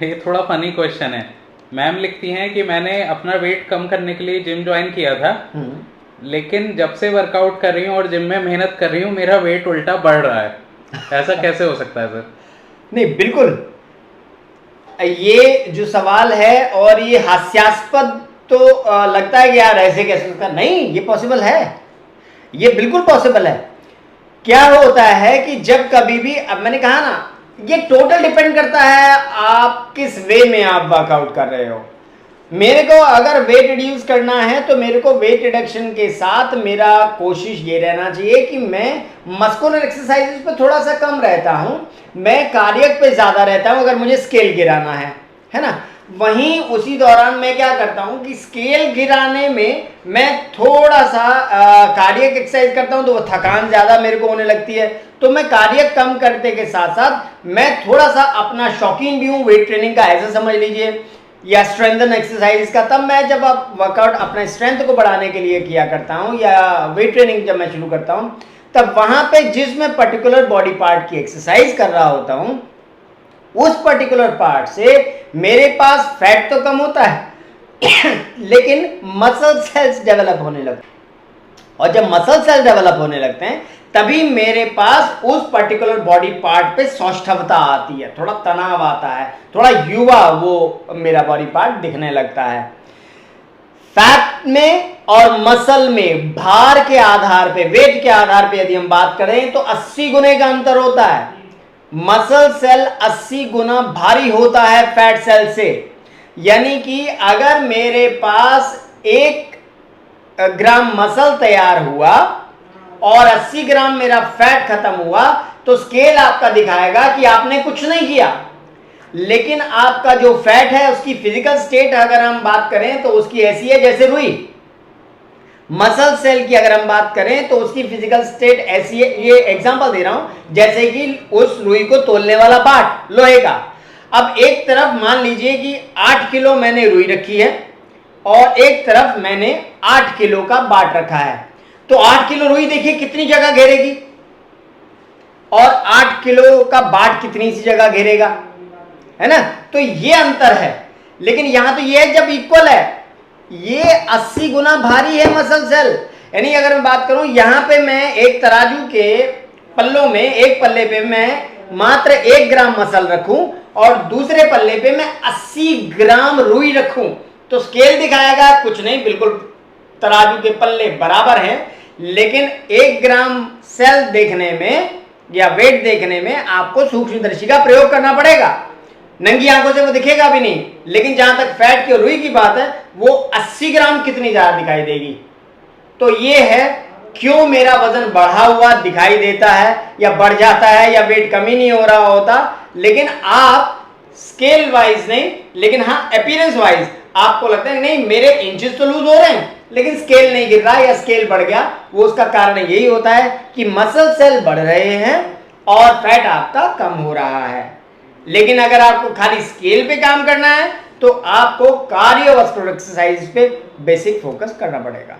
ये थोड़ा funny question है। मैम लिखती हैं कि मैंने अपना वेट कम करने के लिए जिम ज्वाइन किया था, लेकिन जब से वर्कआउट कर रही हूँ और जिम में मेहनत कर रही हूँ मेरा वेट उल्टा बढ़ रहा है। ऐसा कैसे हो सकता है सर? नहीं, बिल्कुल ये जो सवाल है और ये हास्यास्पद तो लगता है कि यार ऐसे कैसे होता है। नहीं, ये पॉसिबल है, ये बिल्कुल पॉसिबल है। क्या होता है कि जब कभी भी, अब मैंने कहा ना, ये टोटल डिपेंड करता है आप किस वे में आप वर्कआउट कर रहे हो। मेरे को अगर वेट रिड्यूस करना है तो मेरे को वेट रिडक्शन के साथ मेरा कोशिश ये रहना चाहिए कि मैं मस्कुलर एक्सरसाइजेस पे थोड़ा सा कम रहता हूं, मैं कार्डियक पे ज्यादा रहता हूं अगर मुझे स्केल गिराना है ना। वहीं उसी दौरान मैं क्या करता हूं कि स्केल गिराने में मैं थोड़ा सा कार्डियक एक्सरसाइज करता हूं तो वो थकान ज्यादा मेरे को होने लगती है, तो मैं कार्डियक कम करने के साथ साथ मैं थोड़ा सा अपना शौकीन भी हूं वेट ट्रेनिंग का, ऐसा समझ लीजिए, या स्ट्रेंथन एक्सरसाइज का। तब मैं जब आप वर्कआउट अपने स्ट्रेंथ को बढ़ाने के लिए किया करता हूं या वेट ट्रेनिंग जब मैं शुरू करता हूं, तब वहां पे जिस मैं पर्टिकुलर बॉडी पार्ट की एक्सरसाइज कर रहा होता हूं उस पर्टिकुलर पार्ट से मेरे पास फैट तो कम होता है लेकिन मसल सेल्स डेवलप होने लगते हैं, और जब मसल सेल्स डेवलप होने लगते हैं तभी मेरे पास उस पर्टिकुलर बॉडी पार्ट पे सौष्ठवता आती है, थोड़ा तनाव आता है, थोड़ा युवा वो मेरा बॉडी पार्ट दिखने लगता है। फैट में और मसल में भार के आधार पे, वेट के आधार पे यदि हम बात करें तो 80 गुने का अंतर होता है। मसल सेल 80 गुना भारी होता है फैट सेल से। यानी कि अगर मेरे पास 1 ग्राम मसल तैयार हुआ और 80 ग्राम मेरा फैट खत्म हुआ तो स्केल आपका दिखाएगा कि आपने कुछ नहीं किया, लेकिन आपका जो फैट है उसकी फिजिकल स्टेट अगर हम बात करें तो उसकी ऐसी है जैसे रुई। मसल सेल की अगर हम बात करें तो उसकी फिजिकल स्टेट ऐसी है, ये एग्जांपल दे रहा हूं, जैसे कि उस रुई को तोलने वाला पार्ट लोहे का। अब एक तरफ मान लीजिए कि 8 किलो मैंने रुई रखी है और एक तरफ मैंने 8 किलो का बाट रखा है, तो 8 किलो रुई देखिए कितनी जगह घेरेगी और 8 किलो का बाट कितनी सी जगह घेरेगा, है ना। तो ये अंतर है। लेकिन यहां तो ये है जब इक्वल है, ये 80 गुना भारी है मसल सेल। यानी अगर मैं बात करूं यहां पे मैं एक तराजू के पल्लों में, एक पल्ले पे मैं मात्र 1 ग्राम मसल रखूं और दूसरे पल्ले पे मैं 80 ग्राम रुई रखूं, तो स्केल दिखाएगा कुछ नहीं, बिल्कुल तराजू के पल्ले बराबर हैं, लेकिन 1 ग्राम सेल देखने में या वेट देखने में आपको सूक्ष्मदर्शी का प्रयोग करना पड़ेगा। नंगी आंखों से वो दिखेगा भी नहीं, लेकिन जहां तक फैट की रुई की बात है वो 80 ग्राम कितनी ज्यादा दिखाई देगी। तो ये है क्यों मेरा वजन बढ़ा हुआ दिखाई देता है या बढ़ जाता है या वेट कम ही नहीं हो रहा होता, लेकिन आप स्केल वाइज नहीं, लेकिन हाँ अपीयरेंस वाइज आपको लगता है नहीं मेरे इंचेस तो लूज हो रहे हैं लेकिन स्केल नहीं गिर रहा या स्केल बढ़ गया। वो उसका कारण यही होता है कि मसल सेल बढ़ रहे हैं और फैट आपका कम हो रहा है। लेकिन अगर आपको खाली स्केल पे काम करना है तो आपको कार्डियोवास्कुलर एक्सरसाइज पे बेसिक फोकस करना पड़ेगा।